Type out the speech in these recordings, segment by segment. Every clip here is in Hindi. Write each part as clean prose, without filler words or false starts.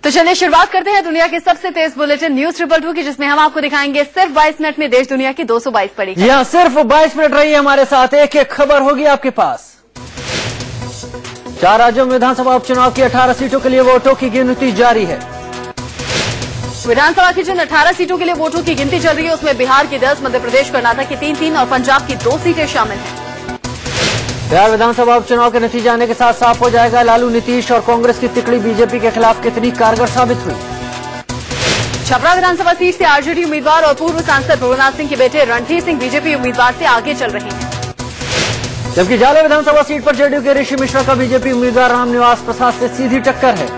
तो चलिए शुरुआत करते हैं दुनिया के सबसे तेज बुलेटिन न्यूज 222 की, जिसमें हम आपको दिखाएंगे सिर्फ 22 मिनट में देश दुनिया की 222 बड़ी खबर। यहाँ सिर्फ 22 मिनट रही हमारे साथ, एक एक खबर होगी आपके पास। 4 राज्यों में विधानसभा उपचुनाव की 18 सीटों के लिए वोटों की गिनती जारी है। विधानसभा की जिन 18 सीटों के लिए वोटों की गिनती चल रही है उसमें बिहार की 10, मध्य प्रदेश कर्नाटक की 3 और पंजाब की 2 सीटें शामिल हैं। बिहार विधानसभा उपचुनाव के नतीजे आने के साथ साफ हो जाएगा लालू, नीतीश और कांग्रेस की तिकड़ी बीजेपी के खिलाफ कितनी कारगर साबित हुई। छपरा विधानसभा सीट से आरजेडी उम्मीदवार और पूर्व सांसद प्रभुनाथ सिंह के बेटे रणधीर सिंह बीजेपी उम्मीदवार से आगे चल रहे हैं। जबकि जाले विधानसभा सीट पर जेडीयू के ऋषि मिश्रा का बीजेपी उम्मीदवार रामनिवास प्रसाद से सीधी टक्कर है।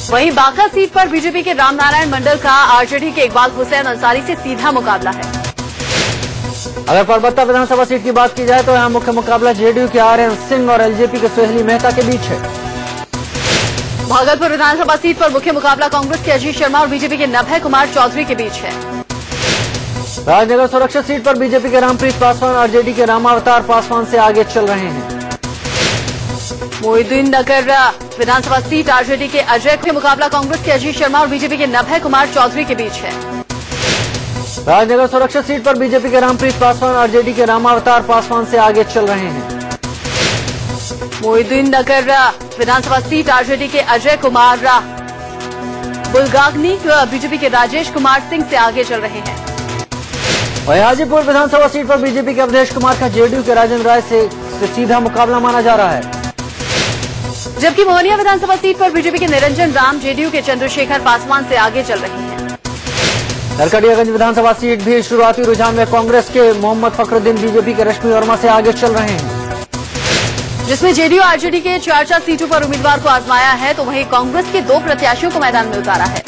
वहीं बांका सीट पर बीजेपी के रामनारायण मंडल का आरजेडी के इकबाल हुसैन अंसारी से सीधा मुकाबला है। अगर परबत्ता विधानसभा सीट की बात की जाए तो यहाँ मुख्य मुकाबला जेडीयू के आर्यन सिंह और एलजेपी के सोहेली मेहता के बीच है। भागलपुर विधानसभा सीट पर मुख्य मुकाबला कांग्रेस के अजीत शर्मा और बीजेपी के नभय कुमार चौधरी के बीच है। राजनगर सुरक्षित सीट पर बीजेपी के रामप्रीत पासवान और जेडी के रामावतार पासवान से आगे चल रहे हैं। मोहिउद्दीन नगर विधानसभा सीट आरजेडी के अजय के मुकाबला कांग्रेस के अजीत शर्मा और बीजेपी के नभय कुमार चौधरी के बीच है। राजनगर सुरक्षित सीट पर बीजेपी के रामप्रीत पासवान और जेडी के रामावतार पासवान से आगे चल रहे हैं। मोहिउद्दीन नगर विधानसभा सीट आरजेडी के अजय कुमार बुलगागनी बीजेपी के राजेश कुमार सिंह से आगे चल रहे हैं। वहीं हाजीपुर विधानसभा सीट पर बीजेपी के अवधेश कुमार का जेडीयू के राजेंद्र राय से सीधा मुकाबला माना जा रहा है। जबकि मोहनिया विधानसभा सीट पर बीजेपी के निरंजन राम जेडीयू के चंद्रशेखर पासवान से आगे चल रहे हैं। नरकटियागंज विधानसभा सीट भी शुरुआती रुझान में कांग्रेस के मोहम्मद फखरुद्दीन बीजेपी के रश्मि वर्मा से आगे चल रहे हैं, जिसमें जेडीयू आरजेडी के 4 सीटों पर उम्मीदवार को आजमाया है, तो वहीं कांग्रेस के 2 प्रत्याशियों को मैदान में उतारा है।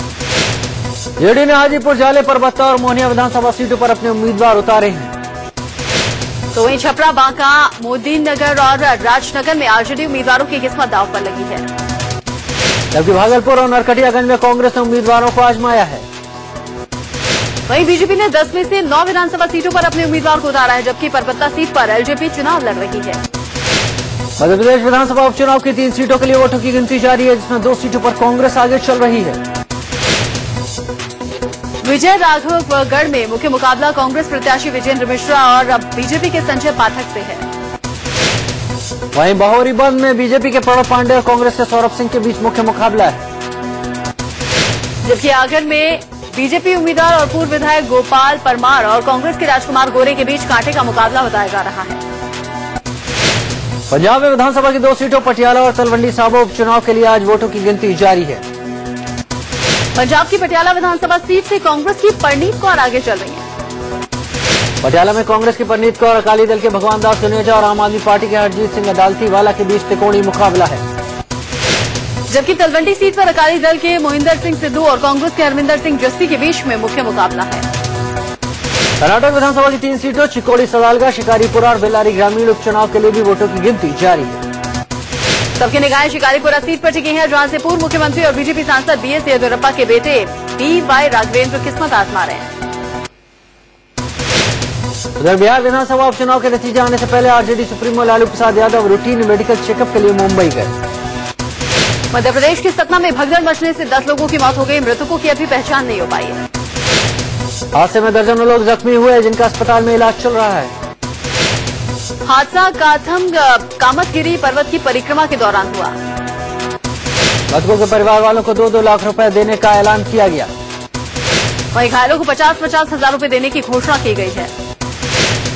जेडीयू ने हाजीपुर, जाले, परबत्ता और मोहनिया विधानसभा सीटों पर अपने उम्मीदवार उतारे हैं। तो वहीं छपरा, बांका, मोहिउद्दीन नगर और राजनगर में आरजेडी उम्मीदवारों की किस्मत दांव पर लगी है। जबकि भागलपुर और नरकटियागंज में कांग्रेस ने उम्मीदवारों को आजमाया है। वहीं बीजेपी ने 10 में से 9 विधानसभा सीटों पर अपने उम्मीदवार को उतारा है, जबकि परबत्ता सीट पर एलजेपी चुनाव लड़ रही है। मध्य प्रदेश विधानसभा उपचुनाव की 3 सीटों के लिए वोटों की गिनती जारी है, जिसमें 2 सीटों पर कांग्रेस आगे चल रही है। विजय राघवगढ़ में मुख्य मुकाबला कांग्रेस प्रत्याशी विजेंद्र मिश्रा और बीजेपी के संजय पाठक से है। वहीं बहोरीबंद में बीजेपी के प्रणव पांडे और कांग्रेस के सौरभ सिंह के बीच मुख्य मुकाबला है। जबकि आगर में बीजेपी उम्मीदवार और पूर्व विधायक गोपाल परमार और कांग्रेस के राजकुमार गोरे के बीच कांटे का मुकाबला बताया जा रहा है। पंजाब में विधानसभा की 2 सीटों पटियाला और तलवंडी साबो उपचुनाव के लिए आज वोटों की गिनती जारी है। पंजाब की पटियाला विधानसभा सीट से कांग्रेस की परनीत कौर आगे चल रही है। पटियाला में कांग्रेस की परनीत कौर, अकाली दल के भगवान दास जुनेजा और आम आदमी पार्टी के हरजीत सिंह अदालती वाला के बीच त्रिकोणीय मुकाबला है। जबकि तलवंडी सीट पर अकाली दल के मोहिंदर सिंह सिद्धू और कांग्रेस के हरमिंदर सिंह जस्सी के बीच में मुख्य मुकाबला है। कर्नाटक विधानसभा की 3 सीटों चिकोड़ी, सदालगा, शिकारीपुरा और बेल्लारी ग्रामीण उपचुनाव के लिए भी वोटों की गिनती जारी है। सबकी निगाहें शिकारीपुरा सीट पर टिकी हैं, जहां से पूर्व मुख्यमंत्री और बीजेपी सांसद बीएस येदियुरप्पा के बेटे BY राघवेंद्र किस्मत आजमा रहे हैं। उधर बिहार विधानसभा उपचुनाव के नतीजे आने से पहले RJD supremo Lalu Prasad Yadav routine medical checkup के लिए मुंबई गए। मध्य प्रदेश के सतना में भगदड़ मचने से 10 लोगों की मौत हो गई, मृतकों की अभी पहचान नहीं हो पाई है। हादसे में दर्जनों लोग जख्मी हुए, जिनका अस्पताल में इलाज चल रहा है। हादसा कामतगिरी पर्वत की परिक्रमा के दौरान हुआ। मृतकों के परिवार वालों को 2-2 लाख रुपए देने का ऐलान किया गया। वहीं घायलों को 50-50 हजार रुपए देने की घोषणा की गई है।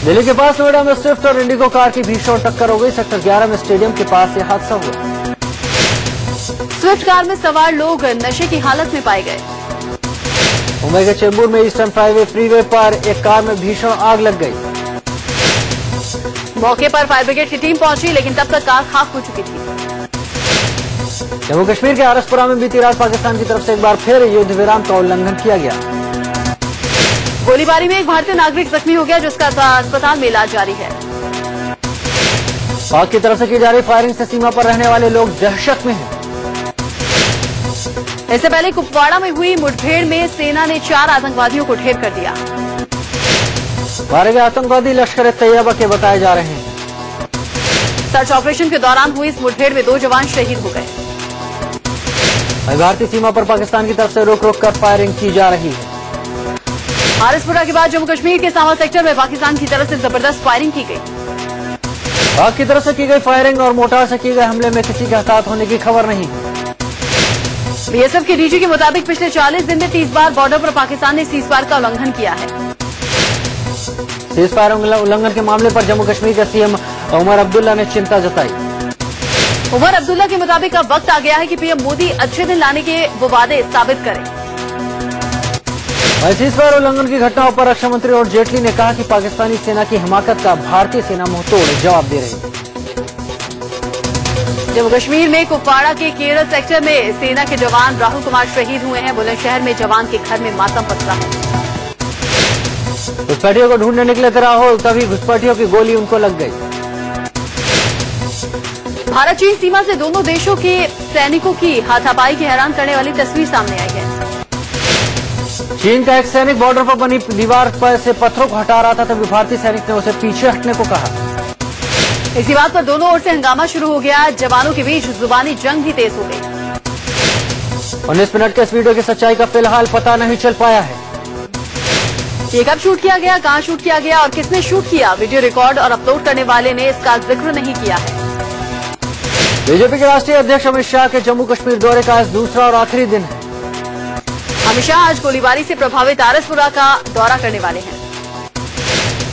दिल्ली के पास नोएडा में स्विफ्ट और इंडिगो कार की भीषण टक्कर हो गई। सेक्टर 11 में स्टेडियम के पास यह हादसा हुआ। स्विफ्ट कार में सवार लोग नशे की हालत में पाए गए। मुंबई के चेंबूर में ईस्टर्न फ्रीवे पर एक कार में भीषण आग लग गई। मौके पर फायर ब्रिगेड की टीम पहुंची, लेकिन तब तक कार खाक हो चुकी थी। जम्मू कश्मीर के आरसपुरा में बीती रात पाकिस्तान की तरफ से एक बार फिर युद्ध विराम का उल्लंघन किया गया। गोलीबारी में एक भारतीय नागरिक जख्मी हो गया, जिसका अस्पताल में इलाज जारी है। पाक की तरफ से की जा रही फायरिंग से सीमा पर रहने वाले लोग दहशत में हैं। इससे पहले कुपवाड़ा में हुई मुठभेड़ में सेना ने 4 आतंकवादियों को ढेर कर दिया। मारे गए आतंकवादी लश्कर-ए-तैयबा के बताए जा रहे हैं। सर्च ऑपरेशन के दौरान हुई इस मुठभेड़ में 2 जवान शहीद हो गए। भारतीय सीमा पर पाकिस्तान की तरफ से रोक रोक कर फायरिंग की जा रही है। हारिसपुरा के बाद जम्मू कश्मीर के सामा सेक्टर में पाकिस्तान की तरफ से जबरदस्त फायरिंग की गई। पाक की तरफ से की गई फायरिंग और मोर्टार से किए गए हमले में किसी के हताहत होने की खबर नहीं है। बीएसएफ के डीजी के मुताबिक पिछले 40 दिन में 30 बार बॉर्डर पर पाकिस्तान ने सीजफायर का उल्लंघन किया है। सीजफायर उल्लंघन के मामले पर जम्मू कश्मीर के सीएम उमर अब्दुल्ला ने चिंता जताई। उमर अब्दुल्ला के मुताबिक अब वक्त आ गया है कि पीएम मोदी अच्छे दिन लाने के वो वादे साबित करें। सीजफायर उल्लंघन की घटनाओं पर रक्षा मंत्री अरुण जेटली ने कहा कि पाकिस्तानी सेना की हिमाकत का भारतीय सेना मुंहतोड़ जवाब दे रही है। जम्मू कश्मीर में कुपवाड़ा के केरल सेक्टर में सेना के जवान राहुल कुमार शहीद हुए हैं। बुलंदशहर में जवान के घर में मातम पसरा है। घुसपैठियों को ढूंढने निकले थे राहुल, तभी घुसपैठियों की गोली उनको लग गई। भारत चीन सीमा से दोनों देशों के सैनिकों की हाथापाई की हैरान करने वाली तस्वीर सामने आई है। चीन का एक सैनिक बॉर्डर पर बनी दीवार पर से पत्थरों को हटा रहा था, तभी भारतीय सैनिक ने उसे पीछे हटने को कहा। इसी बात पर दोनों ओर से हंगामा शुरू हो गया। जवानों के बीच जुबानी जंग भी तेज हो गई। 19 मिनट के इस वीडियो की सच्चाई का फिलहाल पता नहीं चल पाया है। ये कब शूट किया गया, कहां शूट किया गया और किसने शूट किया, वीडियो रिकॉर्ड और अपलोड करने वाले ने इसका जिक्र नहीं किया है। बीजेपी के राष्ट्रीय अध्यक्ष अमित शाह के जम्मू कश्मीर दौरे का आज दूसरा और आखिरी दिन है। अमित शाह आज गोलीबारी से प्रभावित आरएसपुरा का दौरा करने वाले हैं।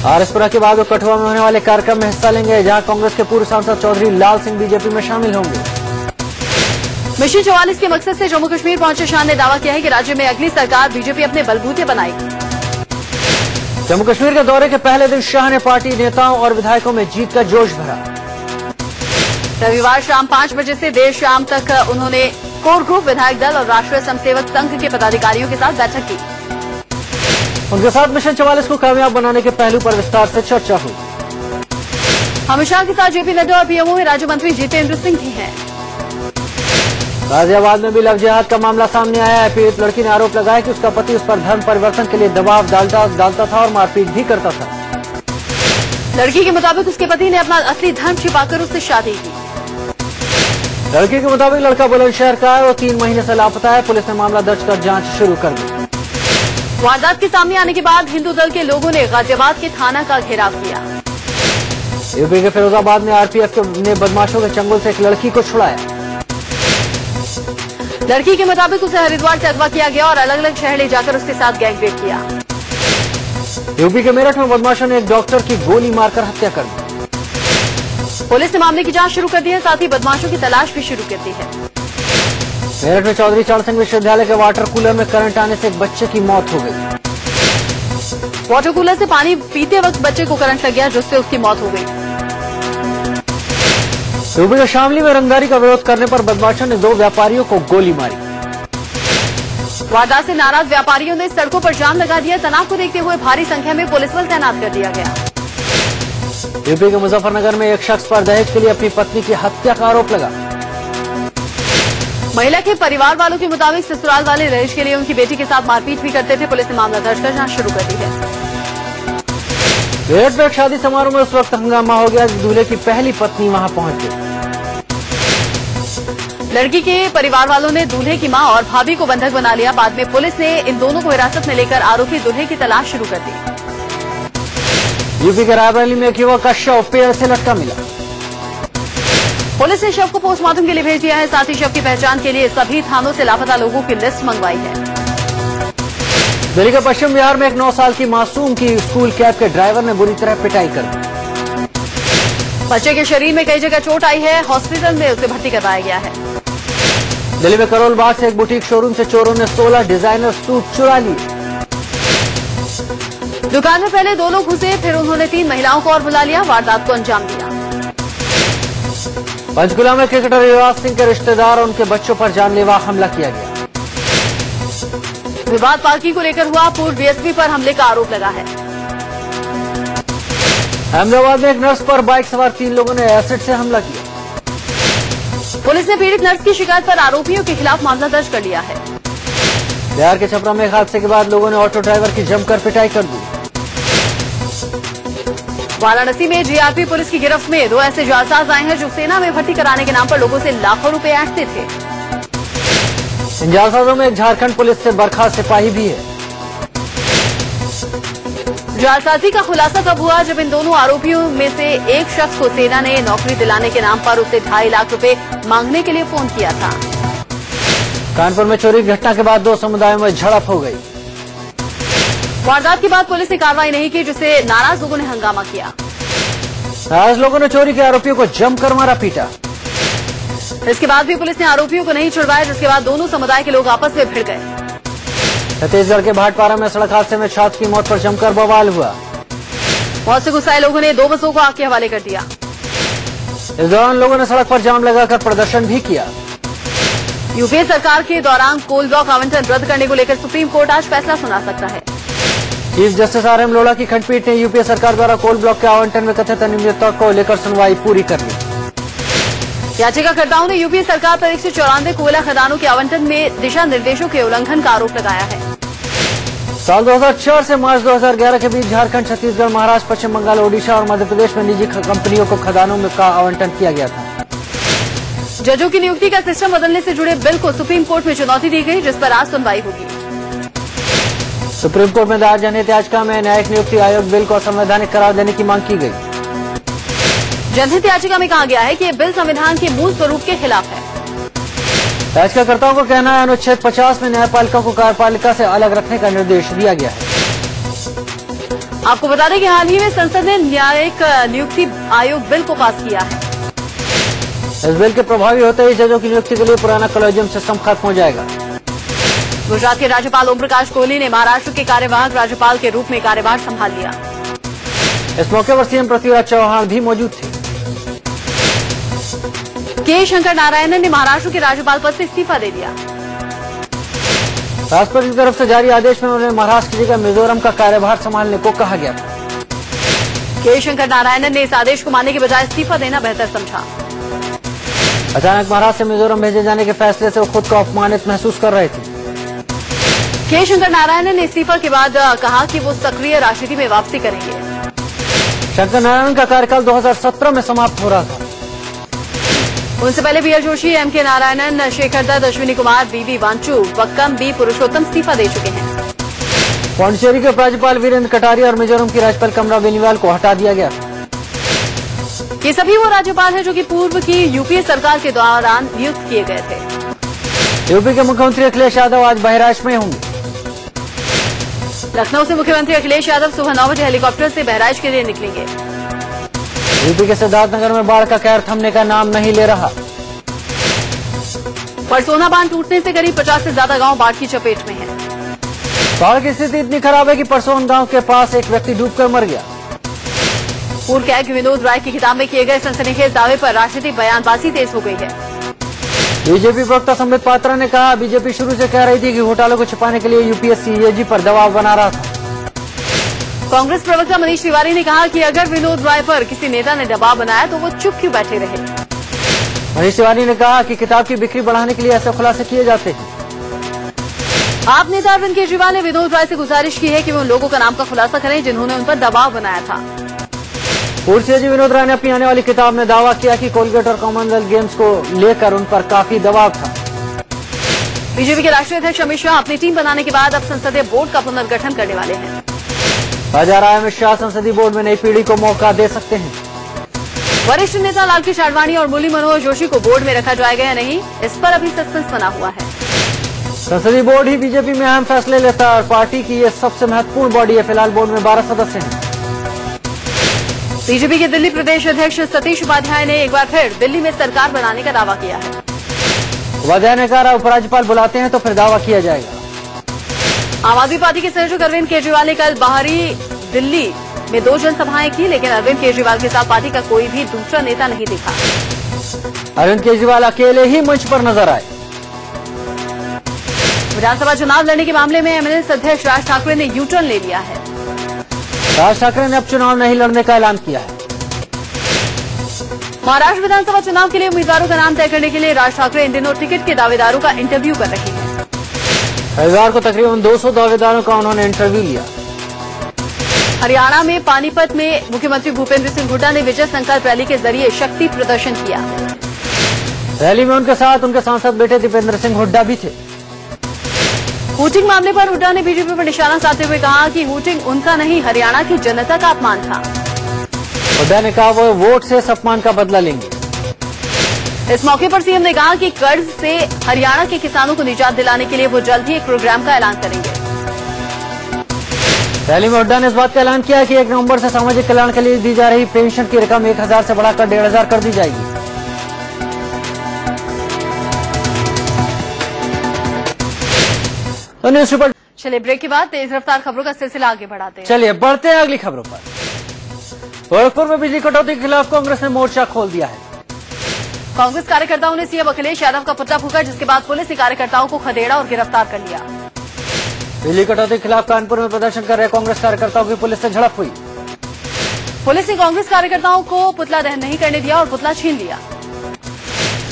आरएसपुरा के बाद वो कठुआ में होने वाले कार्यक्रम में हिस्सा लेंगे, जहां कांग्रेस के पूर्व सांसद चौधरी लाल सिंह बीजेपी में शामिल होंगे। मिशन 44 के मकसद से जम्मू कश्मीर पहुंचे शाह ने दावा किया है कि राज्य में अगली सरकार बीजेपी अपने बलबूते बनाएगी। जम्मू कश्मीर के दौरे के पहले दिन शाह ने पार्टी नेताओं और विधायकों में जीत का जोश भरा। रविवार शाम 5 बजे से देर शाम तक उन्होंने कोर ग्रुप, विधायक दल और राष्ट्रीय स्वयंसेवक संघ के पदाधिकारियों के साथ बैठक की। उनके साथ मिशन 44 को कामयाब बनाने के पहलू पर विस्तार से चर्चा हुई। अमित शाह के साथ जेपी नड्डा और पीएमओ में राज्य मंत्री जितेंद्र सिंह भी हैं। गाजियाबाद में भी लव जिहाद का मामला सामने आया है। पीड़ित लड़की ने आरोप लगाया कि उसका पति उस पर धर्म परिवर्तन के लिए दबाव डालता था और मारपीट भी करता था। लड़की के मुताबिक उसके पति ने अपना असली धर्म छिपाकर उससे शादी की। लड़की के मुताबिक लड़का बुलंदशहर का है, वो 3 महीने से लापता है। पुलिस ने मामला दर्ज कर जांच शुरू कर दी। वारदात के सामने आने के बाद हिंदू दल के लोगों ने गाजियाबाद के थाना का घेराव किया। यूपी के फिरोजाबाद में आरपीएफ ने बदमाशों के चंगुल से एक लड़की को छुड़ाया। लड़की के मुताबिक उसे हरिद्वार से अगवा किया गया और अलग अलग शहर ले जाकर उसके साथ गैंगरेप किया। यूपी के मेरठ में बदमाशों ने एक डॉक्टर की गोली मारकर हत्या कर दी। पुलिस ने मामले की जांच शुरू कर दी है, साथ ही बदमाशों की तलाश भी शुरू कर दी है। मेरठ में चौधरी चरण सिंह विश्वविद्यालय के वाटर कूलर में करंट आने से एक बच्चे की मौत हो गई। वाटर कूलर से पानी पीते वक्त बच्चे को करंट लग गया, जिससे उसकी मौत हो गई। यूपी के शामली में रंगदारी का विरोध करने पर बदमाशों ने 2 व्यापारियों को गोली मारी। वारदात से नाराज व्यापारियों ने सड़कों पर जाम लगा दिया। तनाव को देखते हुए भारी संख्या में पुलिस बल तैनात कर दिया गया। यूपी के मुजफ्फरनगर में एक शख्स पर दहेज के लिए अपनी पत्नी की हत्या का आरोप लगा। महिला के परिवार वालों के मुताबिक ससुराल वाले दहेज के लिए उनकी बेटी के साथ मारपीट भी करते थे। पुलिस ने मामला दर्ज कर जांच शुरू कर दी है। मेरठ में एक शादी समारोह में उस वक्त हंगामा हो गया जब दूल्हे की पहली पत्नी वहां पहुंच गई। लड़की के परिवार वालों ने दूल्हे की मां और भाभी को बंधक बना लिया। बाद में पुलिस ने इन दोनों को हिरासत में लेकर आरोपी दूल्हे की तलाश शुरू कर दी। यूपी के रायबरेली में एक युवक का शव पेड़ से लटका मिला। पुलिस ने शव को पोस्टमार्टम के लिए भेज दिया है। साथ ही शव की पहचान के लिए सभी थानों से लापता लोगों की लिस्ट मंगवाई है। दिल्ली के पश्चिम बिहार में एक 9 साल की मासूम की स्कूल कैब के ड्राइवर ने बुरी तरह पिटाई कर दी। बच्चे के शरीर में कई जगह चोट आई है। हॉस्पिटल में उसे भर्ती करवाया गया है। दिल्ली में करोल बाग से एक बुटीक शोरूम से चोरों ने 16 डिजाइनर सूट चुरा लिए। दुकान में पहले 2 लोग घुसे, फिर उन्होंने 3 महिलाओं को और बुला लिया। वारदात को अंजाम दिया। पंचकुला में क्रिकेटर युवराज सिंह के रिश्तेदार और उनके बच्चों पर जानलेवा हमला किया गया। विवाद पार्की को लेकर हुआ। पूर्व डीएसपी पर हमले का आरोप लगा है। अहमदाबाद में एक नर्स पर बाइक सवार 3 लोगों ने एसिड से हमला किया। पुलिस ने पीड़ित नर्स की शिकायत पर आरोपियों के खिलाफ मामला दर्ज कर लिया है। बिहार के छपरा में एक हादसे के बाद लोगों ने ऑटो ड्राइवर की जमकर पिटाई कर दी। वाराणसी में जीआरपी पुलिस की गिरफ्त में 2 ऐसे जालसाज आए हैं जो सेना में भर्ती कराने के नाम पर लोगों से लाखों रुपए ऐंठते थे। इन जालसाजों में एक झारखंड पुलिस से बर्खास्त सिपाही भी है। जालसाजी का खुलासा तब हुआ जब इन दोनों आरोपियों में से एक शख्स को सेना ने नौकरी दिलाने के नाम पर उसे 2.5 लाख रुपए मांगने के लिए फोन किया था। कानपुर में चोरी की घटना के बाद 2 समुदायों में झड़प हो गई। वारदात के बाद पुलिस ने कार्रवाई नहीं की, जिससे नाराज लोगों ने हंगामा किया। नाराज लोगों ने चोरी के आरोपियों को जमकर मारा पीटा। इसके बाद भी पुलिस ने आरोपियों को नहीं छुड़वाया, जिसके बाद दोनों समुदाय के लोग आपस में भिड़ गए। छत्तीसगढ़ के भाटपारा में सड़क हादसे में छात्र की मौत पर जमकर बवाल हुआ। मौत से गुस्साए लोगों ने 2 बसों को आग के हवाले कर दिया। इस दौरान लोगों ने सड़क पर जाम लगाकर प्रदर्शन भी किया। यूपीए सरकार के दौरान कोल ब्लॉक आवंटन रद्द करने को लेकर सुप्रीम कोर्ट आज फैसला सुना सकता है। Chief justice R M Lodha की खंडपीठ ने यूपीए सरकार द्वारा कोल ब्लॉक के आवंटन में कथित अनियमितता को लेकर सुनवाई पूरी कर ली। याचिकाकर्ताओं ने यूपीए सरकार पर 194 कोयला खदानों के आवंटन में दिशा निर्देशों के उल्लंघन का आरोप लगाया है। साल 2004 से मार्च 2011 के बीच झारखंड, छत्तीसगढ़, महाराष्ट्र, पश्चिम बंगाल, ओडिशा और मध्य प्रदेश में निजी कंपनियों को खदानों में का आवंटन किया गया था। जजों की नियुक्ति का सिस्टम बदलने से जुड़े बिल को सुप्रीम कोर्ट में चुनौती दी गई, जिस पर आज सुनवाई होगी। सुप्रीम कोर्ट में दायर जनहित याचिका में न्यायिक नियुक्ति आयोग बिल को असंवैधानिक करार देने की मांग की गई। जनहित याचिका में कहा गया है कि ये बिल संविधान के मूल स्वरूप के खिलाफ है। याचिकाकर्ताओं का कहना है अनुच्छेद 50 में न्यायपालिका को कार्यपालिका से अलग रखने का निर्देश दिया गया है। आपको बता दें कि हाल ही में संसद ने न्यायिक नियुक्ति आयोग बिल को पास किया है। इस बिल के प्रभावी होते ही जजों की नियुक्ति के लिए पुराना कॉलेजियम सिस्टम खत्म हो जाएगा। गुजरात के राज्यपाल ओम प्रकाश कोहली ने महाराष्ट्र के कार्यवाहक राज्यपाल के रूप में कार्यभार संभाल लिया। इस मौके पर सीएम पृथ्वीराज चौहान भी मौजूद थे। के शंकर नारायणन ने महाराष्ट्र के राज्यपाल पद से इस्तीफा दे दिया। राष्ट्रपति की तरफ से जारी आदेश में उन्हें महाराष्ट्र की जगह मिजोरम का कार्यभार संभालने को कहा गया था। के शंकर नारायणन ने इस आदेश को मानने के बजाय इस्तीफा देना बेहतर समझा। अचानक महाराष्ट्र से मिजोरम भेजे जाने के फैसले से वो खुद को अपमानित महसूस कर रहे थे। के शंकर नारायणन ने इस्तीफा के बाद कहा कि वो सक्रिय राजनीति में वापसी करेंगे। शंकर नारायणन का कार्यकाल 2017 में समाप्त हो रहा था। उनसे पहले बी एल जोशी, एम के नारायणन, शेखर दत्त, अश्विनी कुमार, बी वांचू, वक्कम बी पुरुषोत्तम इस्तीफा दे चुके हैं। पांडिचेरी के राज्यपाल वीरेंद्र कटारिया और मिजोरम की राज्यपाल कमला बेनीवाल को हटा दिया गया। ये सभी वो राज्यपाल हैं जो कि पूर्व की यूपीए सरकार के दौरान नियुक्त किए गए थे। यूपी के मुख्यमंत्री अखिलेश यादव आज बहराइच में होंगे। लखनऊ से मुख्यमंत्री अखिलेश यादव सुबह 9 बजे हेलीकॉप्टर से बहराइच के लिए निकलेंगे। यूपी के सिद्धार्थनगर में बाढ़ का कहर थमने का नाम नहीं ले रहा। परसोना बांध टूटने से करीब 50 से ज्यादा गांव बाढ़ की चपेट में है। बाढ़ की स्थिति इतनी खराब है कि परसोन गांव के पास एक व्यक्ति डूबकर मर गया। पूर्व कैग विनोद राय की किताब में किए गए सनसनीखेज दावे पर राजनीतिक बयानबाजी तेज हो गई है। बीजेपी प्रवक्ता संबित पात्रा ने कहा, बीजेपी शुरू से कह रही थी कि घोटालों को छिपाने के लिए यूपीएससी ईएजी पर दबाव बना रहा था। कांग्रेस प्रवक्ता मनीष तिवारी ने कहा कि अगर विनोद राय पर किसी नेता ने दबाव बनाया तो वो चुप क्यों बैठे रहे। मनीष तिवारी ने कहा कि किताब की बिक्री बढ़ाने के लिए ऐसे खुलासे किए जाते हैं। आप नेता अरविंद केजरीवाल ने विनोद राय से गुजारिश की है कि वो उन लोगों का नाम का खुलासा करें जिन्होंने उन पर दबाव बनाया था। पूर्व सीएजी विनोद राय ने अपनी आने वाली किताब में दावा किया कि कोलगेट और कॉमनवेल्थ गेम्स को लेकर उन पर काफी दबाव था। बीजेपी के राष्ट्रीय अध्यक्ष अमित शाह अपनी टीम बनाने के बाद अब संसदीय बोर्ड का पुनर्गठन करने वाले हैं। कहा जा रहा है अमित शाह संसदीय बोर्ड में नई पीढ़ी को मौका दे सकते हैं। वरिष्ठ नेता लालकृष्ण आडवाणी और मुरली मनोहर जोशी को बोर्ड में रखा जाएगा या नहीं, इस पर अभी सस्पेंस बना हुआ है। संसदीय बोर्ड ही बीजेपी में अहम फैसले लेता है और पार्टी की ये सबसे महत्वपूर्ण बॉडी है। फिलहाल बोर्ड में 12 सदस्य हैं। बीजेपी के दिल्ली प्रदेश अध्यक्ष सतीश उपाध्याय ने एक बार फिर दिल्ली में सरकार बनाने का दावा किया है। उपाध्याय ने कहा, उपराज्यपाल बुलाते हैं तो फिर दावा किया जाएगा। आम आदमी पार्टी के संयोजक अरविंद केजरीवाल ने कल बाहरी दिल्ली में 2 जनसभाएं की, लेकिन अरविंद केजरीवाल के साथ पार्टी का कोई भी दूसरा नेता नहीं दिखा। अरविंद केजरीवाल अकेले ही मंच पर नजर आए। विधानसभा चुनाव लड़ने के मामले में एमएनएस अध्यक्ष राज ठाकरे ने यू टर्न ले लिया है। राज ठाकरे ने अब चुनाव नहीं लड़ने का ऐलान किया है। महाराष्ट्र विधानसभा चुनाव के लिए उम्मीदवारों का नाम तय करने के लिए राज ठाकरे इन दिनों टिकट के दावेदारों का इंटरव्यू कर रहे हैं। रविवार को तकरीबन 200 दावेदारों का उन्होंने इंटरव्यू लिया। हरियाणा में पानीपत में मुख्यमंत्री भूपेंद्र सिंह हुड्डा ने विजय संकल्प रैली के जरिए शक्ति प्रदर्शन किया। रैली में उनके साथ उनके सांसद बेटे दीपेंद्र सिंह हुड्डा भी थे। हूटिंग मामले पर हुड्डा ने बीजेपी पर निशाना साधते हुए कहा कि हूटिंग उनका नहीं, हरियाणा की जनता का अपमान था। हुड्डा ने कहा वो वोट से इस अपमान का बदला लेंगे। इस मौके पर सीएम ने कहा कि कर्ज से हरियाणा के किसानों को निजात दिलाने के लिए वो जल्द ही एक प्रोग्राम का ऐलान करेंगे। रैली में हुड्डा ने इस बात का ऐलान किया कि 1 नवंबर से सामाजिक कल्याण के लिए दी जा रही पेंशन की रकम 1000 से बढ़ाकर 1500 कर दी जाएगी। तो न्यूज रिपोर्ट। चलिए ब्रेक के बाद तेज रफ्तार खबरों का सिलसिला आगे बढ़ाते हैं। चलिए बढ़ते हैं अगली खबरों पर। गोरखपुर में बिजली कटौती के खिलाफ कांग्रेस ने मोर्चा खोल दिया है। कांग्रेस कार्यकर्ताओं ने सीएम अखिलेश यादव का पुतला फूंका, जिसके बाद पुलिस ने कार्यकर्ताओं को खदेड़ा और गिरफ्तार कर लिया। बिजली कटौती के खिलाफ कानपुर में प्रदर्शन कर रहे कांग्रेस कार्यकर्ताओं की पुलिस से झड़प हुई। पुलिस ने कांग्रेस कार्यकर्ताओं को पुतला दहन नहीं करने दिया और पुतला छीन लिया।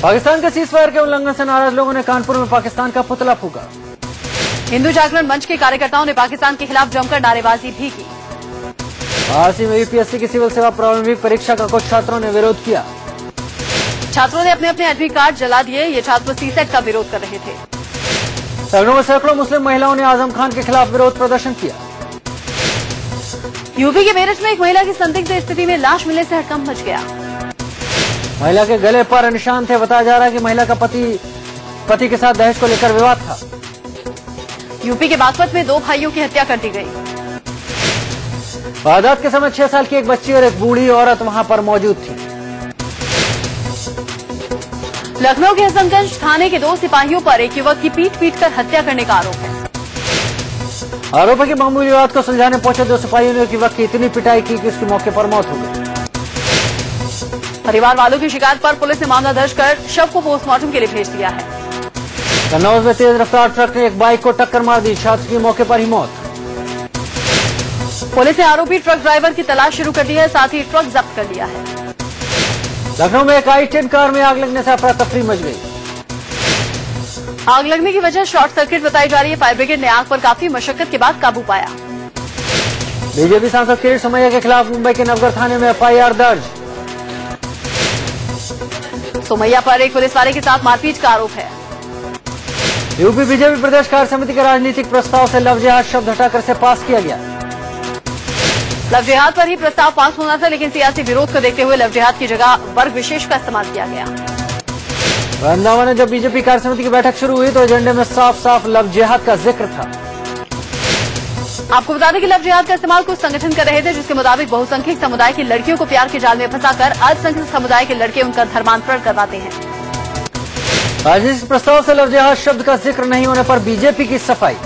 पाकिस्तान के सीजफायर के उल्लंघन से नाराज लोगों ने कानपुर में पाकिस्तान का पुतला फूंका। हिंदू जागरण मंच के कार्यकर्ताओं ने पाकिस्तान के खिलाफ जमकर नारेबाजी भी की। वाराणसी में यूपीएससी की सिविल सेवा प्रारंभिक परीक्षा का कुछ छात्रों ने विरोध किया। छात्रों ने अपने अपने एडमिट कार्ड जला दिए। ये छात्र सीसेट का विरोध कर रहे थे। लखनऊ में सैकड़ों मुस्लिम महिलाओं ने आजम खान के खिलाफ विरोध प्रदर्शन किया। यूपी के मेरठ में एक महिला की संदिग्ध स्थिति में लाश मिलने से हड़कंप मच गया। महिला के गले पर निशान थे। बताया जा रहा है कि महिला का पति के साथ दहेज को लेकर विवाद था। यूपी के बागपत में 2 भाइयों की हत्या कर दी गई। वारदात के समय 6 साल की एक बच्ची और एक बूढ़ी औरत वहां पर मौजूद थी। लखनऊ के हसनगंज थाने के 2 सिपाहियों पर एक युवक की पीट कर हत्या करने का आरोप है। आरोप है कि मामूली विवाद को सुलझाने पहुंचे 2 सिपाहियों ने एक युवक की इतनी पिटाई की कि उसकी मौके पर मौत हो गई। परिवार वालों की शिकायत पर पुलिस ने मामला दर्ज कर शव को पोस्टमार्टम के लिए भेज दिया है। कन्नौज में तेज रफ्तार ट्रक ने एक बाइक को टक्कर मार दी। छात्र की मौके पर ही मौत। पुलिस ने आरोपी ट्रक ड्राइवर की तलाश शुरू कर दी है, साथ ही ट्रक जब्त कर लिया है। लखनऊ में एक i10 कार में आग लगने से अफरा तफरी मच गई। आग लगने की वजह शॉर्ट सर्किट बताई जा रही है। फायर ब्रिगेड ने आग पर काफी मशक्कत के बाद काबू पाया। बीजेपी सांसद किरीट सोमैया के खिलाफ मुंबई के नवगर थाने में FIR दर्ज। सोमैया पर एक पुलिस वाले के साथ मारपीट का आरोप है। यूपी बीजेपी प्रदेश कार्य समिति के राजनीतिक प्रस्ताव से लव जिहाद शब्द हटाकर से पास किया गया। लव जिहाद पर ही प्रस्ताव पास होना था, लेकिन सियासी विरोध को देखते हुए लव जिहाद की जगह वर्ग विशेष का इस्तेमाल किया गया। वृंदावन में जब बीजेपी कार्य समिति की बैठक शुरू हुई तो एजेंडे में साफ साफ लव जिहाद का जिक्र था। आपको बता दें कि लव जिहाद का इस्तेमाल कुछ संगठन कर रहे थे, जिसके मुताबिक बहुसंख्यक समुदाय की लड़कियों को प्यार के जाल में फंसाकर अल्पसंख्यक समुदाय के लड़के उनका धर्मांतरण करवाते हैं। राजनीतिक प्रस्ताव से लव जिहाद शब्द का जिक्र नहीं होने पर बीजेपी की सफाई।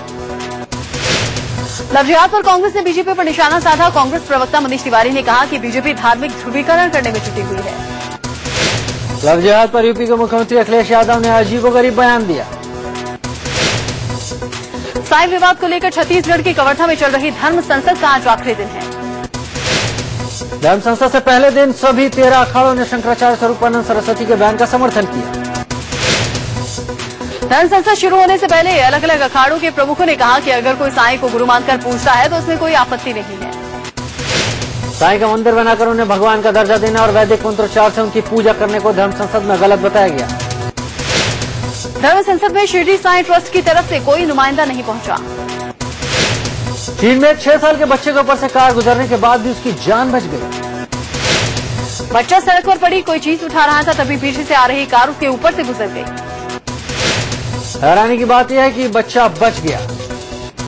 लव जिहाद पर कांग्रेस ने बीजेपी पर निशाना साधा। कांग्रेस प्रवक्ता मनीष तिवारी ने कहा कि बीजेपी धार्मिक ध्रुवीकरण करने में जुटी हुई है। लव जिहाद पर यूपी के मुख्यमंत्री अखिलेश यादव ने अजीबोगरीब बयान दिया। साई विवाद को लेकर छत्तीसगढ़ के कवर्धा में चल रही धर्म संसद का आज आखिरी दिन है। धर्म संसद से पहले दिन सभी 13 अखाड़ों ने शंकराचार्य स्वरूपानंद सरस्वती के बयान का समर्थन किया। धर्म संसद शुरू होने से पहले अलग अलग अखाड़ों के प्रमुखों ने कहा कि अगर कोई साईं को गुरु मानकर पूजता है तो उसमें कोई आपत्ति नहीं है। साईं का मंदिर बनाकर उन्हें भगवान का दर्जा देना और वैदिक मंत्रोच्चार से उनकी पूजा करने को धर्म संसद में गलत बताया गया। धर्म संसद में शिरडी साईं ट्रस्ट की तरफ से कोई नुमाइंदा नहीं पहुंचा। चीन में 6 साल के बच्चे के ऊपर से कार गुजरने के बाद भी उसकी जान बच गई। बच्चा सड़क पर पड़ी कोई चीज उठा रहा था, तभी पीछे से आ रही कार उसके ऊपर से गुजर गई। हैरानी की बात यह है कि बच्चा बच गया।